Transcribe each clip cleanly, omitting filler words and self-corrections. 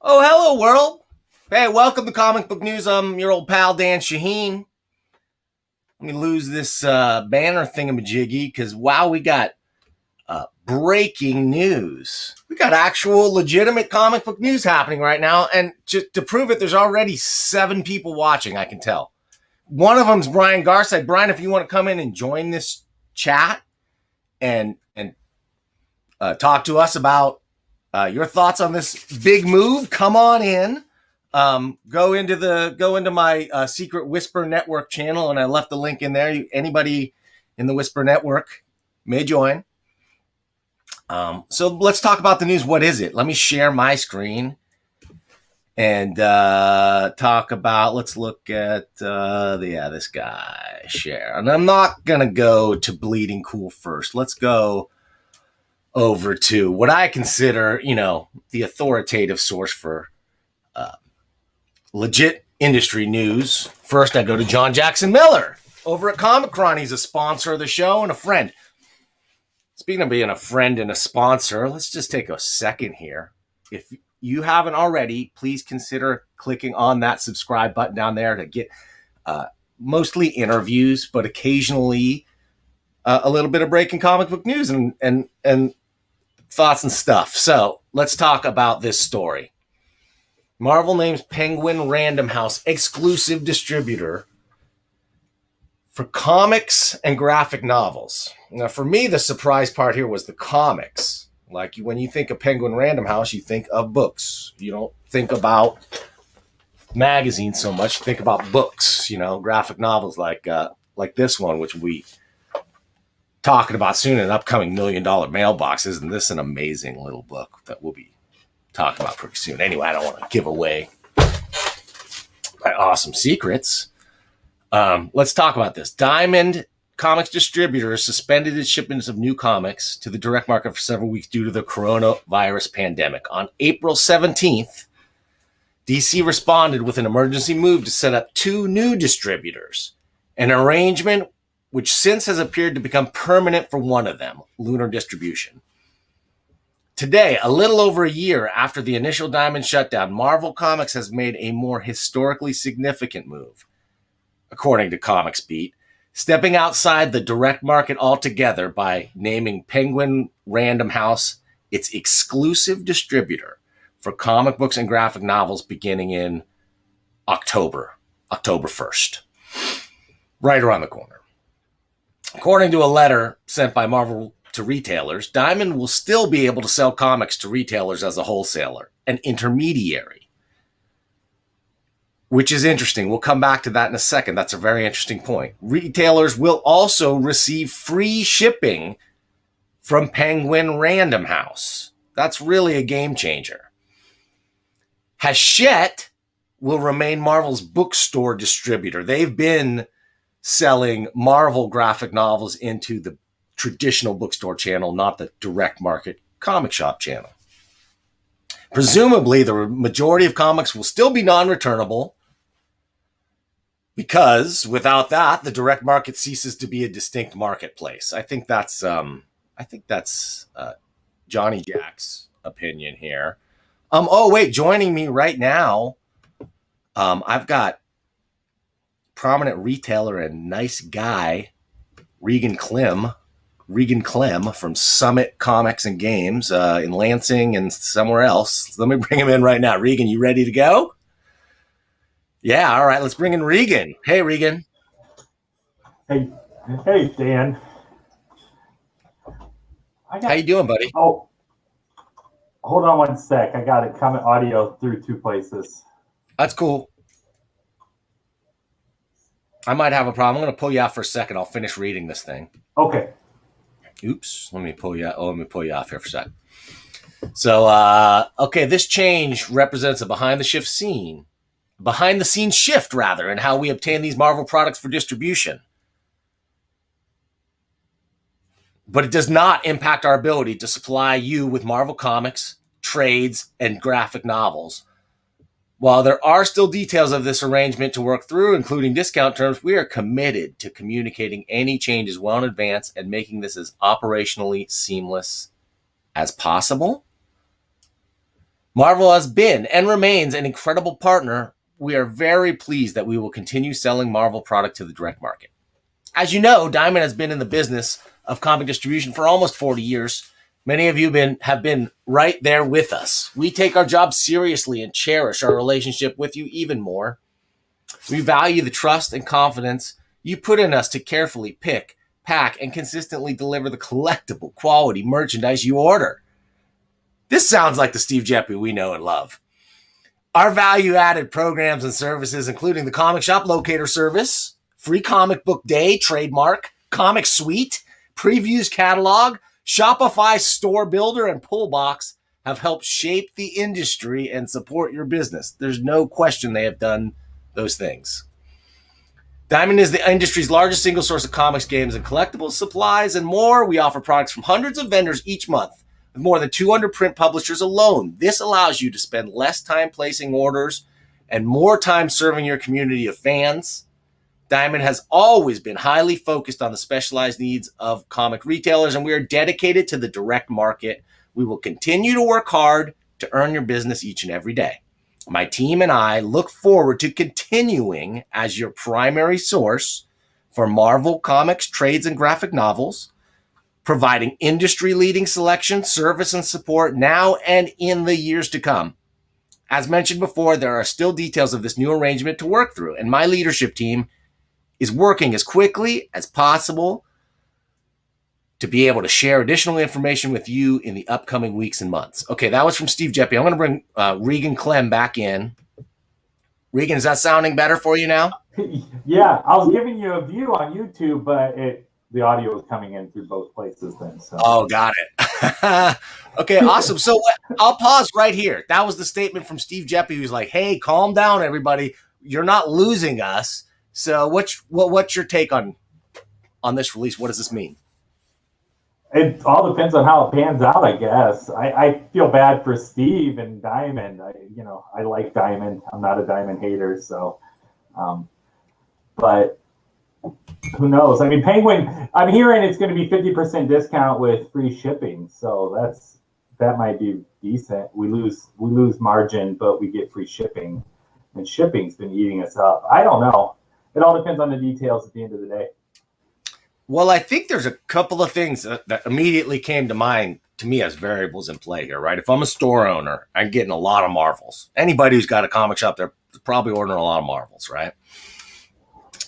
Oh, hello, world. Hey, welcome to Comic Book News. I'm your old pal, Dan Shaheen. Let me lose this banner thingamajiggy because, wow, we got breaking news. We got actual legitimate comic book news happening right now. And to prove it, there's already 7 people watching, I can tell. One of them's Brian Garside. Brian, if you want to come in and join this chat and talk to us about your thoughts on this big move, come on in. Go into my secret Whisper Network channel, and I left the link in there. Anybody in the Whisper Network may join. So let's talk about the news. What is it? Let me share my screen and talk about. Let's look at this guy share, and I'm not gonna go to Bleeding Cool first. Let's go over to what I consider, the authoritative source for legit industry news. First, I go to John Jackson Miller over at Comichron. He's a sponsor of the show and a friend. Speaking of being a friend and a sponsor, let's just take a second here. If you haven't already, please consider clicking on that subscribe button down there to get mostly interviews, but occasionally a little bit of breaking comic book news and thoughts and stuff. So let's talk about this story. Marvel names Penguin Random House exclusive distributor for comics and graphic novels. Now, for me, the surprise part here was the comics. Like, when you think of Penguin Random House, you think of books. You don't think about magazines so much. You think about books, graphic novels like this one, which we talking about soon in an upcoming $1 million mailbox. Isn't this an amazing little book that we'll be talking about pretty soon? Anyway, I don't want to give away my awesome secrets. Let's talk about this. Diamond Comics Distributor suspended its shipments of new comics to the direct market for several weeks due to the coronavirus pandemic. On April 17th, DC responded with an emergency move to set up 2 new distributors, an arrangement which since has appeared to become permanent for one of them, Lunar Distribution. Today, a little over a year after the initial Diamond shutdown, Marvel Comics has made a more historically significant move, according to Comics Beat, stepping outside the direct market altogether by naming Penguin Random House its exclusive distributor for comic books and graphic novels beginning in October 1st, right around the corner. According to a letter sent by Marvel to retailers, Diamond will still be able to sell comics to retailers as a wholesaler, an intermediary, which is interesting. We'll come back to that in a second. That's a very interesting point. Retailers will also receive free shipping from Penguin Random House. That's really a game changer. Hachette will remain Marvel's bookstore distributor. They've been selling Marvel graphic novels into the traditional bookstore channel, not the direct market comic shop channel. Presumably, the majority of comics will still be non-returnable because without that, the direct market ceases to be a distinct marketplace. I think that's Johnny Jack's opinion here. Joining me right now, I've got prominent retailer and nice guy, Regan Clem from Summit Comics and Games in Lansing and somewhere else. Let me bring him in right now. Regan, you ready to go? Yeah, all right. Let's bring in Regan. Hey, Regan. Hey, Dan. How you doing, buddy? Oh, hold on one sec. I got it coming audio through 2 places. That's cool. I might have a problem. I'm going to pull you out for a second. I'll finish reading this thing. Okay. Oops. Let me pull you off here for a second. So, this change represents a behind the scenes shift in how we obtain these Marvel products for distribution. But it does not impact our ability to supply you with Marvel comics, trades, and graphic novels. While there are still details of this arrangement to work through, including discount terms, we are committed to communicating any changes well in advance and making this as operationally seamless as possible. Marvel has been and remains an incredible partner. We are very pleased that we will continue selling Marvel product to the direct market. As you know, Diamond has been in the business of comic distribution for almost 40 years. Many of you have been right there with us. We take our job seriously and cherish our relationship with you even more. We value the trust and confidence you put in us to carefully pick, pack, and consistently deliver the collectible quality merchandise you order. This sounds like the Steve Geppi we know and love. Our value-added programs and services, including the Comic Shop Locator Service, Free Comic Book Day trademark, Comic Suite, Previews Catalog, Shopify Store Builder, and Pullbox, have helped shape the industry and support your business. There's no question they have done those things. Diamond is the industry's largest single source of comics, games, and collectibles, supplies, and more. We offer products from hundreds of vendors each month, with more than 200 print publishers alone. This allows you to spend less time placing orders and more time serving your community of fans. Diamond has always been highly focused on the specialized needs of comic retailers, and we are dedicated to the direct market. We will continue to work hard to earn your business each and every day. My team and I look forward to continuing as your primary source for Marvel Comics, trades, and graphic novels, providing industry-leading selection, service, and support now and in the years to come. As mentioned before, there are still details of this new arrangement to work through, and my leadership team is working as quickly as possible to be able to share additional information with you in the upcoming weeks and months. Okay, that was from Steve Geppi. I'm going to bring Regan Clem back in. Regan, is that sounding better for you now? Yeah, I was giving you a view on YouTube, but the audio was coming in through both places then. So. Oh, got it. Okay, awesome. So I'll pause right here. That was the statement from Steve Geppi, who's like, hey, calm down, everybody. You're not losing us. So what's your take on this release? What does this mean? It all depends on how it pans out, I guess. I feel bad for Steve and Diamond. I like Diamond. I'm not a Diamond hater, so. But who knows? I mean, Penguin. I'm hearing it's going to be 50% discount with free shipping, so that might be decent. We lose margin, but we get free shipping, and shipping's been eating us up. I don't know. It all depends on the details at the end of the day. Well, I think there's a couple of things that immediately came to mind to me as variables in play here, right? If I'm a store owner, I'm getting a lot of Marvels. Anybody who's got a comic shop, they're probably ordering a lot of Marvels, right?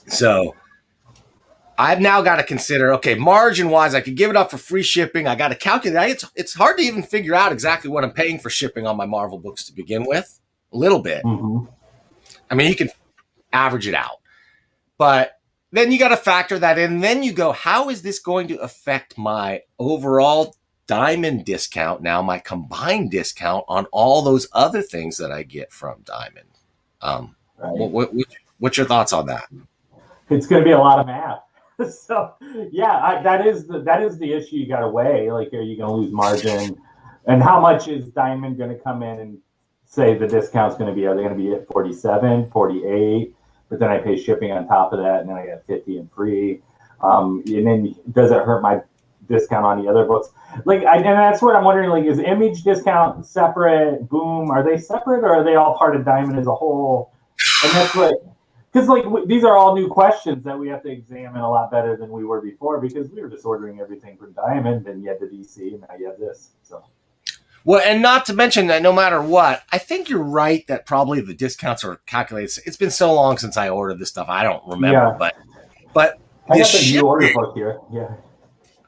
So I've now got to consider, okay, margin-wise, I could give it up for free shipping. I got to calculate. It's hard to even figure out exactly what I'm paying for shipping on my Marvel books to begin with. A little bit. Mm-hmm. I mean, you can average it out. But then you got to factor that in. And then you go, how is this going to affect my overall Diamond discount now, my combined discount on all those other things that I get from Diamond? Right. What's your thoughts on that? It's going to be a lot of math. So, yeah, that is the issue you got to weigh. Like, are you going to lose margin? And how much is Diamond going to come in and say the discount's going to be? Are they going to be at 47, 48? But then I pay shipping on top of that, and then I get 50 and free. And then does it hurt my discount on the other books? Like, and that's what I'm wondering. Like, is Image discount separate? Boom, are they separate, or are they all part of Diamond as a whole? And that's what, because like these are all new questions that we have to examine a lot better than we were before, because we were just ordering everything from Diamond, and you had the DC, and now you have this. So. Well, and not to mention that no matter what, I think you're right that probably the discounts are calculated. It's been so long since I ordered this stuff, I don't remember. Yeah. But I got the new order book here. Yeah.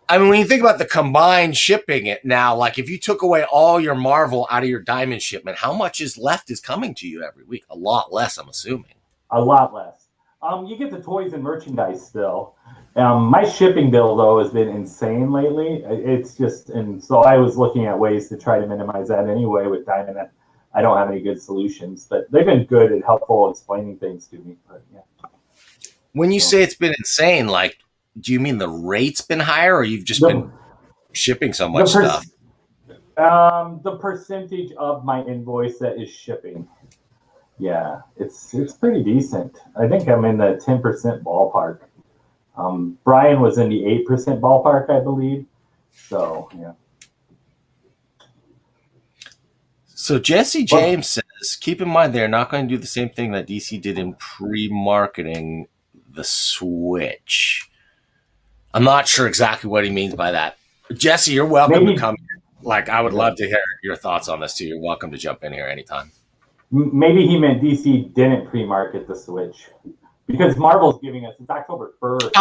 I mean, when you think about the combined shipping it now, like if you took away all your Marvel out of your Diamond shipment, how much is coming to you every week? A lot less, I'm assuming. A lot less. You get the toys and merchandise still. My shipping bill, though, has been insane lately. It's just, and so I was looking at ways to try to minimize that anyway with Diamond. I don't have any good solutions, but they've been good and helpful explaining things to me. But yeah. When you say it's been insane, like, do you mean the rate's been higher, or you've just been shipping so much stuff? The percentage of my invoice that is shipping. Yeah, it's pretty decent. I think I'm in the 10% ballpark. Brian was in the 8% ballpark, I believe. So, yeah. So Jesse James says, keep in mind they're not going to do the same thing that DC did in pre-marketing the Switch. I'm not sure exactly what he means by that. Jesse, you're welcome to come. Like, I would love to hear your thoughts on this too. You're welcome to jump in here anytime. Maybe he meant DC didn't pre-market the Switch. Because Marvel's giving us, it's October 1st.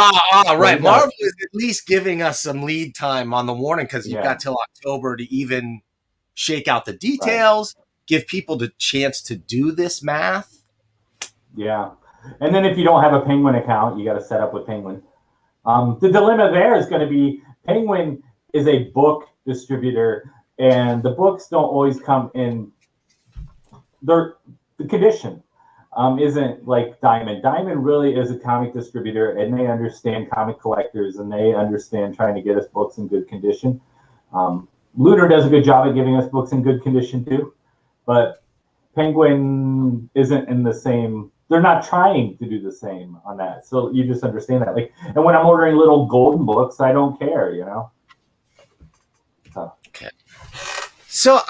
Right. Marvel is at least giving us some lead time on the warning because you've got till October to even shake out the details, give people the chance to do this math. Yeah. And then if you don't have a Penguin account, you got to set up with Penguin. The dilemma there is going to be Penguin is a book distributor, and the books don't always come in the condition. Isn't like Diamond. Diamond really is a comic distributor, and they understand comic collectors, and they understand trying to get us books in good condition. Lunar does a good job at giving us books in good condition too, but Penguin isn't in the same. They're not trying to do the same on that. So you just understand that. Like, and when I'm ordering little golden books, I don't care, you know. Okay. So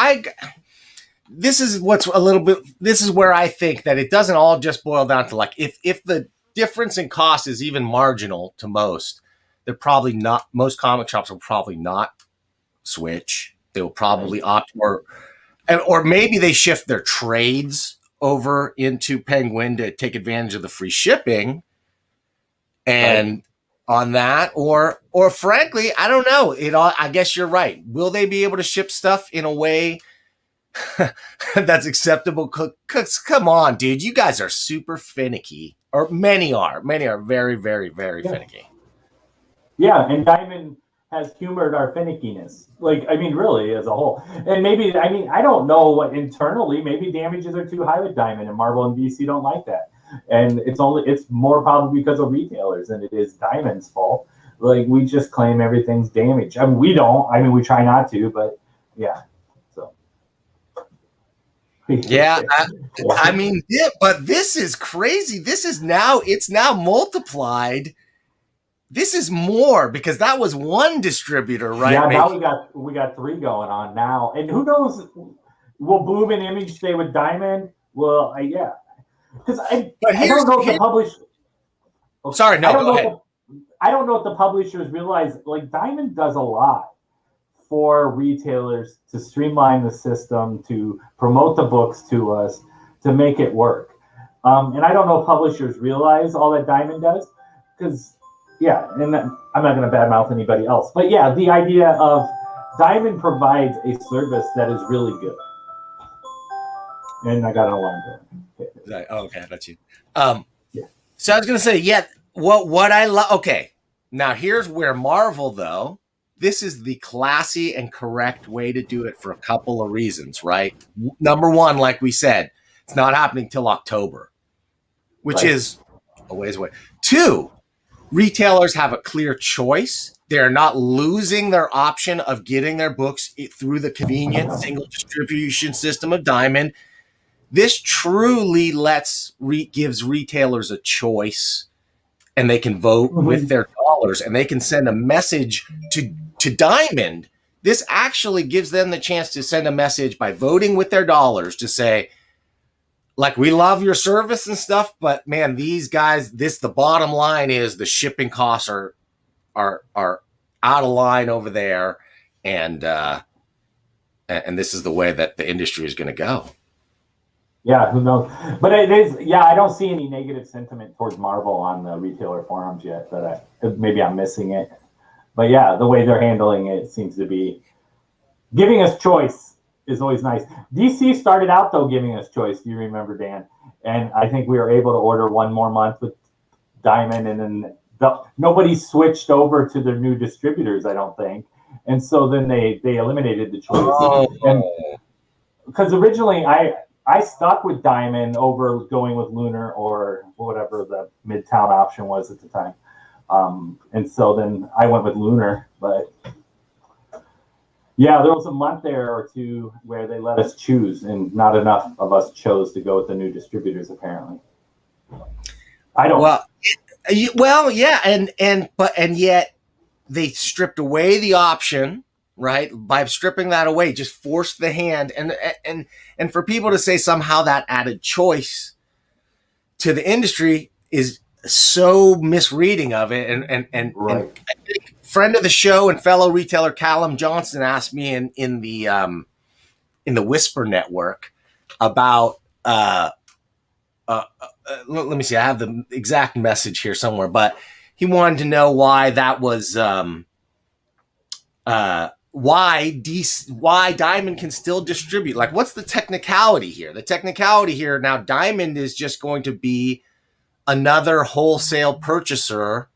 this is what's a little bit. This is where I think that it doesn't all just boil down to like if the difference in cost is even marginal to most, they're probably not. Most comic shops will probably not switch. They will probably opt or maybe they shift their trades over into Penguin to take advantage of the free shipping, and on that, or frankly, I don't know. I guess you're right. Will they be able to ship stuff in a way that's acceptable? Come on, dude. You guys are super finicky, or many are very, very, very finicky. Yeah, and Diamond has humored our finickiness. Like, I mean, really, as a whole. And maybe, I mean, I don't know what internally, maybe damages are too high with Diamond, and Marvel and DC don't like that. And it's more probably because of retailers than it is Diamond's fault. Like, we just claim everything's damaged. I mean, we don't. I mean, we try not to, but yeah. So. Yeah, I mean, but this is crazy. It's now multiplied. This is more because that was one distributor, right? Yeah, now we got three going on now, and who knows? Will Bloom and Image stay with Diamond? Well, yeah, because I don't know if the publisher. Sorry, no, go ahead. I don't know if the publishers realize like Diamond does a lot for retailers to streamline the system, to promote the books to us, to make it work. And I don't know if publishers realize all that Diamond does because. Yeah, and I'm not going to badmouth anybody else. But yeah, the idea of Diamond provides a service that is really good. And I got an alarm there. Okay, that's you. Yeah. So I was going to say, yeah, what I love. Okay, now here's where Marvel, though, this is the classy and correct way to do it for a couple of reasons, right? Number one, like we said, it's not happening till October, which is a ways away. Two, retailers have a clear choice. They're not losing their option of getting their books through the convenient single distribution system of Diamond. This truly gives retailers a choice, and they can vote with their dollars, and they can send a message to Diamond. This actually gives them the chance to send a message by voting with their dollars to say, like, we love your service and stuff, but man, these guys, the bottom line is the shipping costs are out of line over there, and this is the way that the industry is going to go. Yeah, who knows? But it is. Yeah, I don't see any negative sentiment towards Marvel on the retailer forums yet. But maybe I'm missing it. But yeah, the way they're handling it seems to be giving us choice. Is always nice. DC started out though giving us choice. Do you remember, Dan? And I think we were able to order one more month with Diamond, and then nobody switched over to their new distributors, I don't think. And so then they eliminated the choice. Because originally I stuck with Diamond over going with Lunar or whatever the Midtown option was at the time. And so then I went with Lunar, but. Yeah, there was a month there or two where they let us choose, and not enough of us chose to go with the new distributors. Apparently, I don't. Well, yeah, and yet they stripped away the option right? By stripping that away, just forced the hand, and for people to say somehow that added choice to the industry is so misreading of it. And Right. I think friend of the show and fellow retailer Callum Johnson asked me in the Whisper Network about let me see, I have the exact message here somewhere, but he wanted to know why that was why Diamond can still distribute. Like, what's the technicality here? The technicality here now, Diamond is just going to be another wholesale purchaser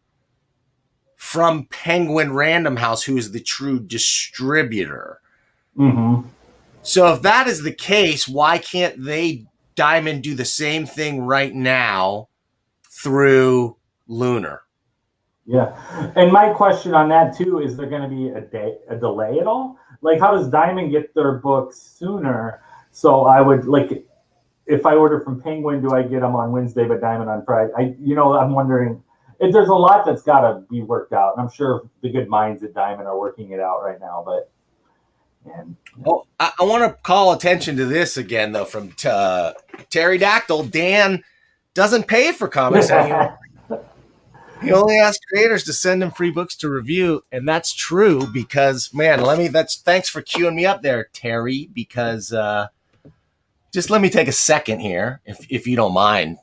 from Penguin Random House, who is the true distributor. Mm-hmm. So if that is the case, why can't Diamond do the same thing right now through Lunar? Yeah. And my question on that too, is there going to be a delay at all? Like, how does Diamond get their books sooner? So I would, like, if I order from Penguin, do I get them on Wednesday but Diamond on Friday? I'm wondering if there's a lot that's got to be worked out. And I'm sure the good minds at Diamond are working it out right now, but well, I want to call attention to this again, though, from Terry Dactyl. Dan doesn't pay for comics anymore. He only asks creators to send him free books to review, and that's true because, man, thanks for queuing me up there, Terry, because just let me take a second here, if you don't mind,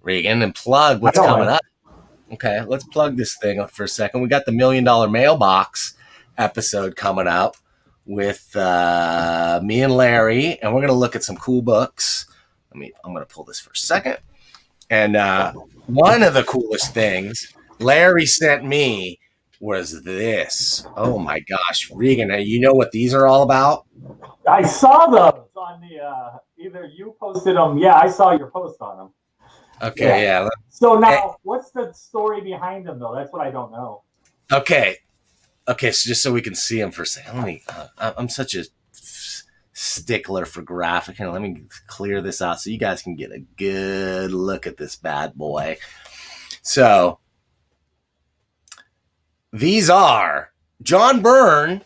Regan, and plug what's coming up. Okay, let's plug this thing up for a second. We got the $1 Million Mailbox episode coming up with me and Larry, and we're going to look at some cool books. I'm going to pull this for a second. And one of the coolest things Larry sent me was this. Oh my gosh, Regan, you know what these are all about? I saw those on the either you posted them. Yeah, I saw your post on them. Okay, yeah. So now, what's the story behind them, though? That's what I don't know. Okay, so just so we can see them for a second, I'm such a stickler for graphic. Let me clear this out so you guys can get a good look at this bad boy. So these are John Byrne.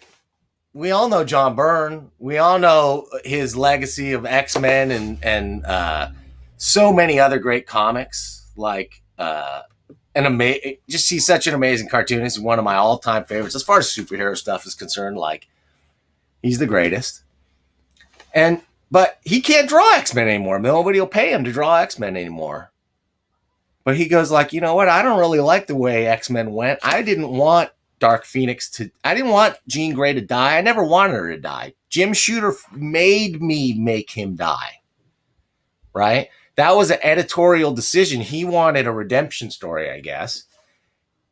We all know John Byrne. We all know his legacy of X-Men and so many other great comics. Like he's such an amazing cartoonist. He's one of my all-time favorites as far as superhero stuff is concerned. Like, he's the greatest. But he can't draw X-Men anymore. Nobody will pay him to draw X-Men anymore. But he goes like, you know what? I don't really like the way X-Men went. I didn't want Dark Phoenix I didn't want Jean Grey to die. I never wanted her to die. Jim Shooter made me make him die. Right? That was an editorial decision. He wanted a redemption story, I guess.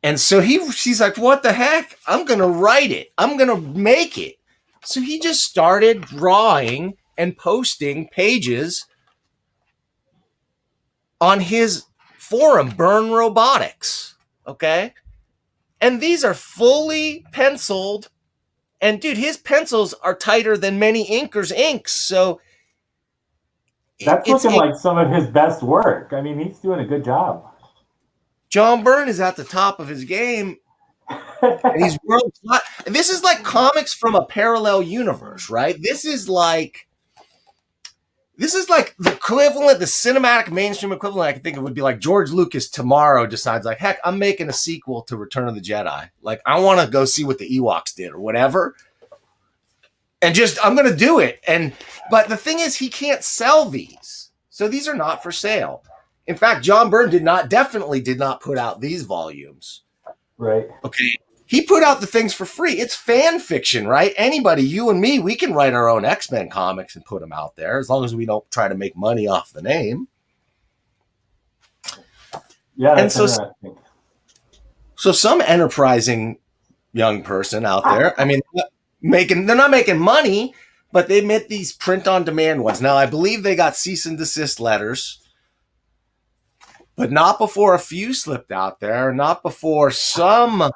And so he's like, what the heck? I'm going to write it. I'm going to make it. So he just started drawing and posting pages on his forum, Byrne Robotics. Okay? And these are fully penciled. And dude, his pencils are tighter than many inkers' inks. So that's looking like some of his best work. I mean, he's doing a good job. John Byrne is at the top of his game. And he's world class. And this is like comics from a parallel universe, right? This is like the equivalent, the cinematic mainstream equivalent I can think of would be like George Lucas tomorrow decides like, heck, I'm making a sequel to Return of the Jedi. Like, I want to go see what the Ewoks did or whatever. And I'm going to do it. But the thing is, he can't sell these. So these are not for sale. In fact, John Byrne definitely did not put out these volumes. Right. Okay. He put out the things for free. It's fan fiction, right? Anybody, you and me, we can write our own X-Men comics and put them out there as long as we don't try to make money off the name. Yeah, and so some enterprising young person out there, I mean, they're not making money, but they made these print-on-demand ones. Now, I believe they got cease and desist letters, but not before a few slipped out there, not before some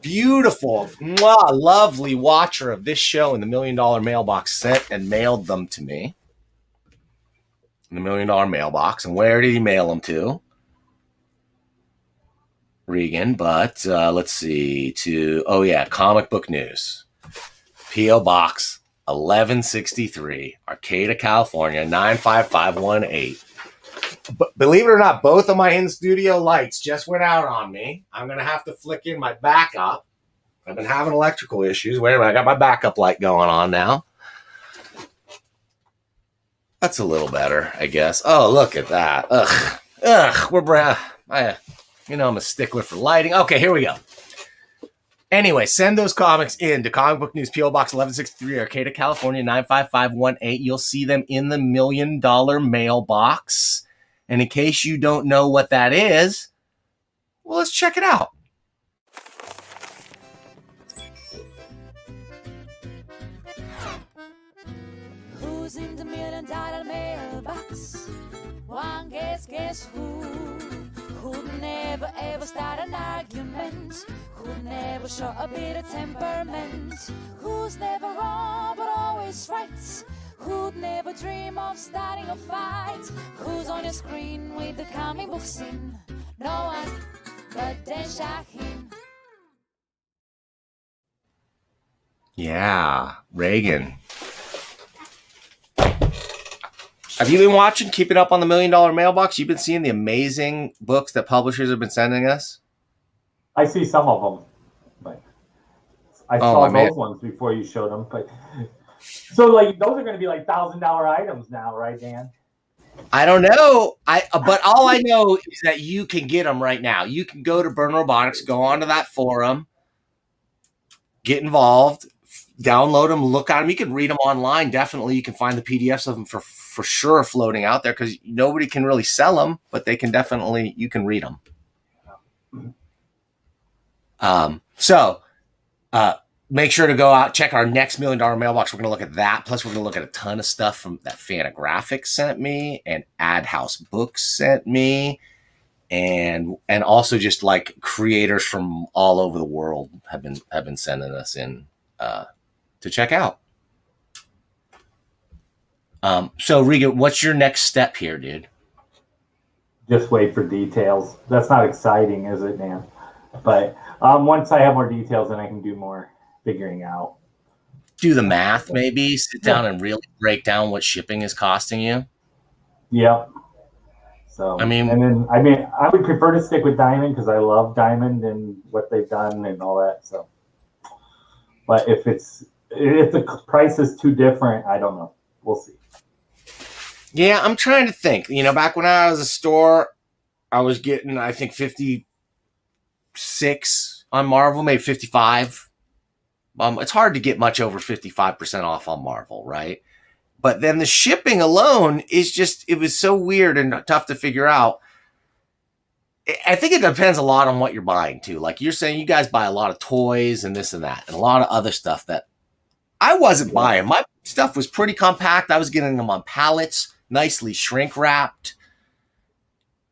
beautiful, lovely watcher of this show in the $1 Million Mailbox sent and mailed them to me. In the $1 Million Mailbox. And where did he mail them to? Regan, but let's see. Comic book news. P.O. Box 1163, Arcata, California 95518. But believe it or not, both of my in studio lights just went out on me. I'm gonna have to flick in my backup. I've been having electrical issues. Wait a minute, I got my backup light going on now. That's a little better, I guess. Oh, look at that. I'm a stickler for lighting. Okay, here we go. Anyway, send those comics in to Comic Book News, P.O. Box 1163, Arcata, California 95518. You'll see them in the $1 Million mailbox. And in case you don't know what that is, well, let's check it out. Who's in the $1 Million mailbox? One guess who? Who'd never ever start an argument? Who'd never show a bit of temperament? Who's never wrong but always right? Who'd never dream of starting a fight? Who's on your screen with the comic book scene? No one but Dan Shaheen. Yeah, Reagan. Have you been watching Keeping Up on the $1 Million mailbox? You've been seeing the amazing books that publishers have been sending us? I see some of them. But I saw those ones before you showed them. But so, like, those are going to be like $1,000 items now, right, Dan? I don't know. But all I know is that you can get them right now. You can go to Burn Robotics, go onto that forum, get involved, download them, look at them. You can read them online. Definitely, you can find the PDFs of them for sure floating out there because nobody can really sell them, but they can definitely, you can read them. Make sure to go out, check our next $1 Million mailbox. We're going to look at that. Plus, we're going to look at a ton of stuff from that Fantagraphics sent me and Ad House Books sent me. And also just like creators from all over the world have been sending us in to check out. So Regan, what's your next step here, dude? Just wait for details. That's not exciting, is it, Dan? But once I have more details, then I can do more figuring out. Do the math, maybe sit down and really break down what shipping is costing you. Yep. So I would prefer to stick with Diamond because I love Diamond and what they've done and all that. So, but if the price is too different, I don't know. We'll see. Yeah, I'm trying to think. Back when I was a store, I was getting, I think, 56 on Marvel, maybe 55. It's hard to get much over 55% off on Marvel, right? But then the shipping alone is just, it was so weird and tough to figure out. I think it depends a lot on what you're buying too. Like you're saying, you guys buy a lot of toys and this and that, and a lot of other stuff that I wasn't buying. My stuff was pretty compact. I was getting them on pallets, nicely shrink wrapped.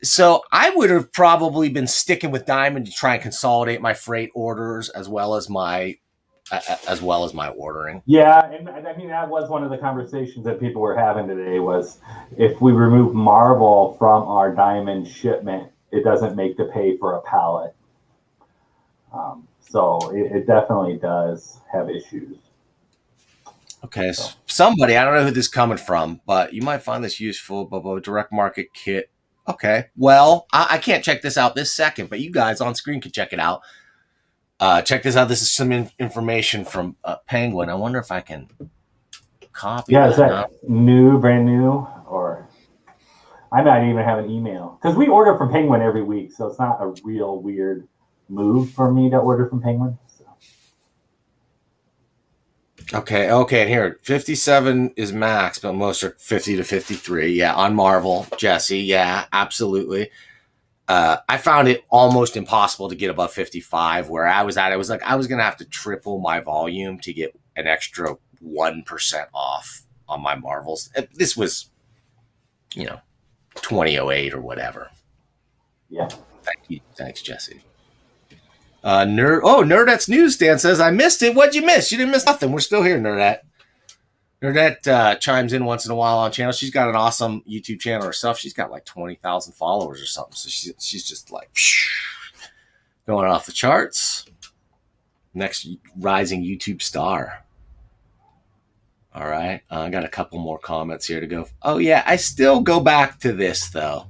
So I would have probably been sticking with Diamond to try and consolidate my freight orders as well as my ordering. Yeah, and I mean that was one of the conversations that people were having today was if we remove Marvel from our Diamond shipment, it doesn't make the pay for a pallet. So it definitely does have issues. Okay, so somebody, I don't know who this is coming from, but you might find this useful. Direct market kit. Okay, well, I can't check this out this second, but you guys on screen can check it out. Check this out. This is some information from Penguin. I wonder if I can copy. Yeah, is that brand new, or I might even have an email because we order from Penguin every week, so it's not a real weird move for me to order from Penguin. So. Okay, and here 57 is max, but most are 50 to 53. Yeah, on Marvel, Jesse. Yeah, absolutely. I found it almost impossible to get above 55 where I was at. It was like I was going to have to triple my volume to get an extra 1% off on my Marvels. This was, 2008 or whatever. Yeah. Thank you. Thanks, Jesse. Nerdette's newsstand says, I missed it. What'd you miss? You didn't miss nothing. We're still here, Nerdette. Nerdette chimes in once in a while on channel. She's got an awesome YouTube channel herself. She's got like 20,000 followers or something. So she's just like, going off the charts. Next rising YouTube star. All right. I got a couple more comments here to go. Oh, yeah. I still go back to this, though.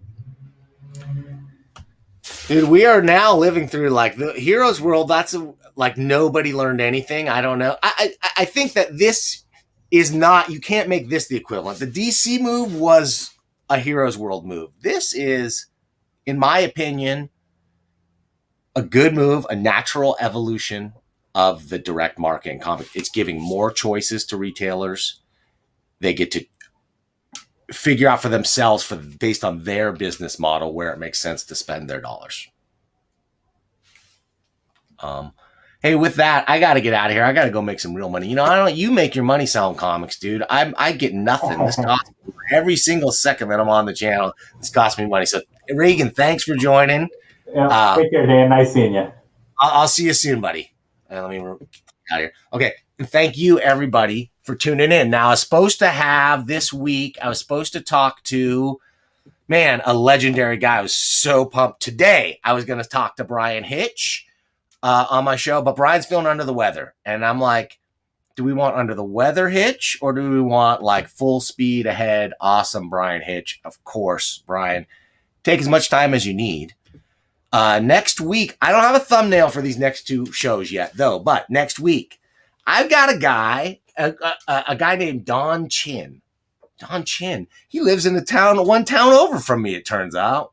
Dude, we are now living through like the Heroes World. That's like nobody learned anything. I don't know. I think that this is not, you can't make this the equivalent. The DC move was a Heroes World move. This is, in my opinion, a good move, a natural evolution of the direct marketing comic. It's giving more choices to retailers. They get to figure out for themselves, based on their business model, where it makes sense to spend their dollars. Hey, with that, I got to get out of here. I got to go make some real money. You know, I don't. You make your money selling comics, dude. I get nothing. This costs me every single second that I'm on the channel. This costs me money. So, Regan, thanks for joining. Yeah, take care, Dan. Nice seeing you. I'll see you soon, buddy. Let me get out of here. Okay, and thank you, everybody, for tuning in. Now, I was supposed to have this week, I was supposed to talk to, man, a legendary guy. I was so pumped. Today, I was going to talk to Brian Hitch on my show, but Brian's feeling under the weather. And I'm like, do we want under the weather Hitch, or do we want like full speed ahead, awesome Brian Hitch? Of course, Brian. Take as much time as you need. Next week, I don't have a thumbnail for these next two shows yet, though, but next week, I've got a guy named Don Chin. Don Chin. He lives in one town over from me, it turns out.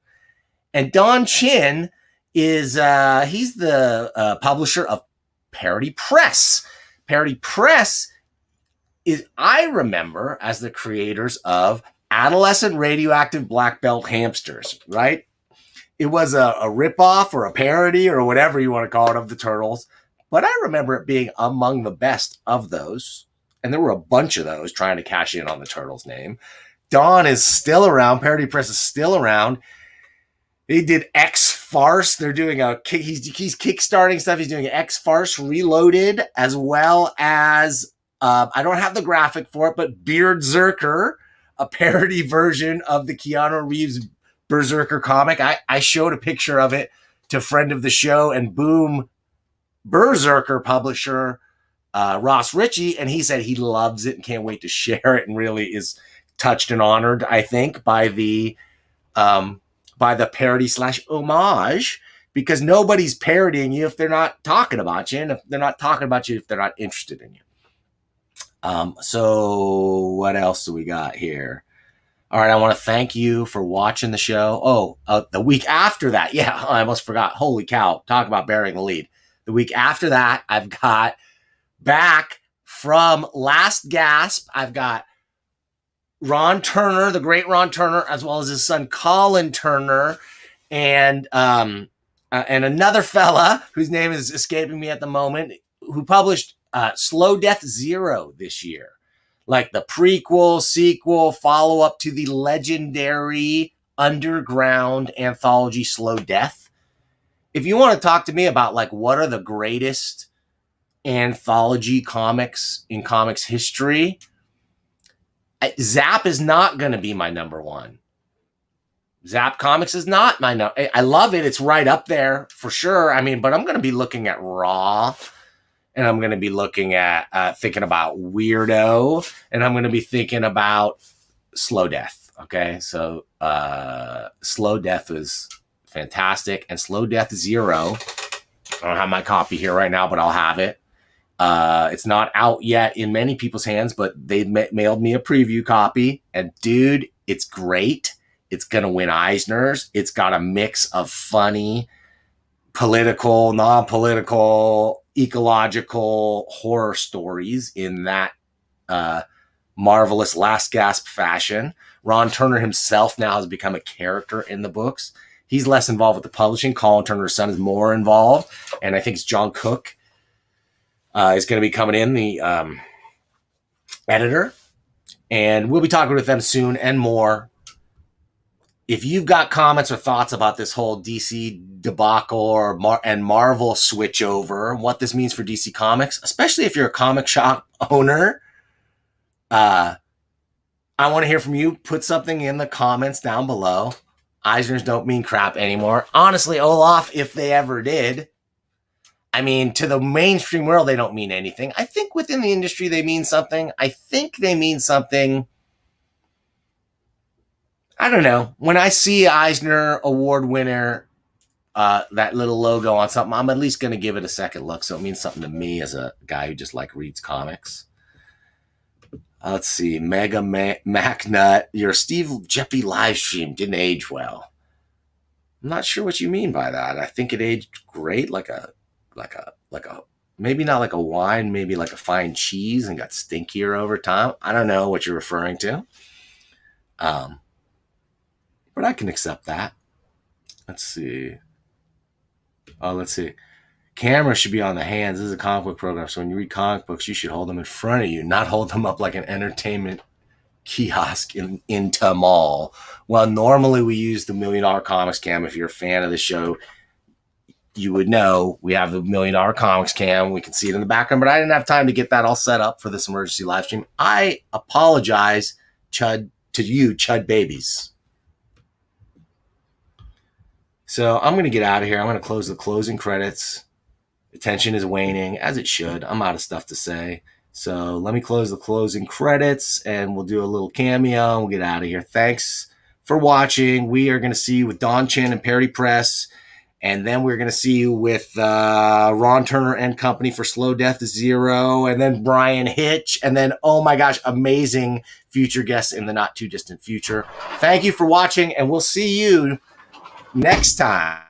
And Don Chin is, he's the publisher of Parody Press. Parody Press is, I remember, as the creators of Adolescent Radioactive Black Belt Hamsters, right? It was a ripoff or a parody or whatever you want to call it of the Turtles. But I remember it being among the best of those. And there were a bunch of those trying to cash in on the Turtles name. Don is still around. Parody Press is still around. They did X Farce. They're doing he's kickstarting stuff. He's doing X Farce Reloaded, as well as, I don't have the graphic for it, but Beard Zerker, a parody version of the Keanu Reeves Berserker comic. I showed a picture of it to friend of the show and Boom Berserker publisher Ross Ritchie, and he said he loves it and can't wait to share it, and really is touched and honored, I think, by the parody / homage, because nobody's parodying you if they're not talking about you, and if they're not talking about you if they're not interested in you. So what else do we got here? All right, I want to thank you for watching the show. The week after that, yeah, I almost forgot. Holy cow, talk about burying the lead. The week after that, I've got back from Last Gasp, I've got Ron Turner, the great Ron Turner, as well as his son Colin Turner, and another fella whose name is escaping me at the moment, who published Slow Death Zero this year. Like the prequel, sequel, follow-up to the legendary underground anthology Slow Death. If you want to talk to me about like what are the greatest anthology comics in comics history, Zap is not going to be my number one. Zap Comics is not my number. I love it. It's right up there for sure. I mean, but I'm going to be looking at Raw, and I'm going to be looking at thinking about Weirdo, and I'm going to be thinking about Slow Death. Okay, so Slow Death was fantastic, and Slow Death Zero, I don't have my copy here right now, but I'll have it. It's not out yet in many people's hands, but they mailed me a preview copy, and dude, it's great. It's going to win Eisner's. It's got a mix of funny, political, non-political, ecological horror stories in that marvelous Last Gasp fashion. Ron Turner himself now has become a character in the books. He's less involved with the publishing. Colin Turner's son is more involved. And I think it's John Cook is going to be coming in, the editor. And we'll be talking with them soon and more. If you've got comments or thoughts about this whole DC debacle and Marvel switchover, what this means for DC Comics, especially if you're a comic shop owner, I want to hear from you. Put something in the comments down below. Eisners don't mean crap anymore. Honestly, Olaf, if they ever did, I mean, to the mainstream world, they don't mean anything. I think within the industry, they mean something. I think they mean something. I don't know. When I see Eisner Award winner, that little logo on something, I'm at least going to give it a second look. So it means something to me as a guy who just like reads comics. Let's see. Mega MacNut, your Steve Jeppy live stream didn't age well. I'm not sure what you mean by that. I think it aged great, like a maybe not like a wine, maybe like a fine cheese, and got stinkier over time. I don't know what you're referring to. But I can accept that. Let's see. Let's see. Camera should be on the hands. This is a comic book program, so when you read comic books, you should hold them in front of you, not hold them up like an entertainment kiosk into mall. Well, normally we use the $1 Million Comics Cam. If you're a fan of the show, you would know we have the $1 Million Comics Cam. We can see it in the background, but I didn't have time to get that all set up for this emergency live stream. I apologize, Chud, to you, Chud babies. So I'm going to get out of here. I'm going to close the closing credits. Attention is waning, as it should. I'm out of stuff to say. So let me close the closing credits, and we'll do a little cameo, and we'll get out of here. Thanks for watching. We are going to see you with Don Chin and Parody Press, and then we're going to see you with Ron Turner and Company for Slow Death Zero, and then Brian Hitch, and then, oh my gosh, amazing future guests in the not-too-distant future. Thank you for watching, and we'll see you next time.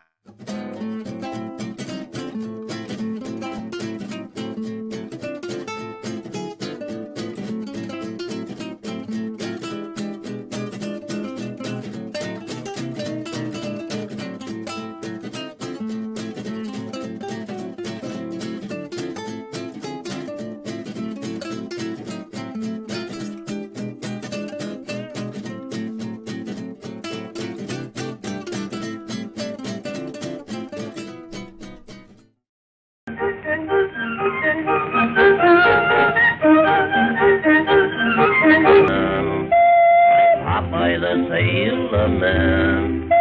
Popeye the Sailor Man. I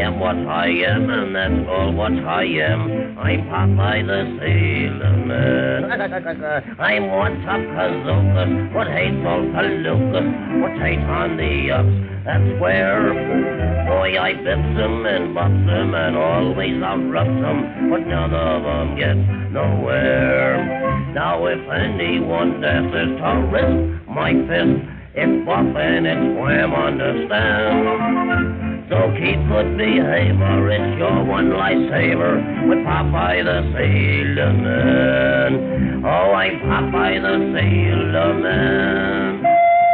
am what I am, and that's all what I am. I'm Popeye the Sailor Man. I'm what's up, Kazookas, what hates all Palookas, what ain't on the ups, that's where. Boy, I bips them and bops them and always outroughs them, but none of them gets nowhere. Now if anyone dares to risk my fist, it's buff and it's wham, understand? So keep good behavior, it's your one lifesaver with Popeye the Sailor Man. Oh, I'm Popeye the Sailor Man.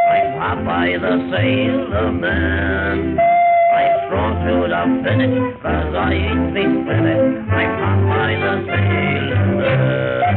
I'm Popeye the Sailor Man. I'm strong to the finish, 'cause I eat me spinach. I'm Popeye the Sailor Man.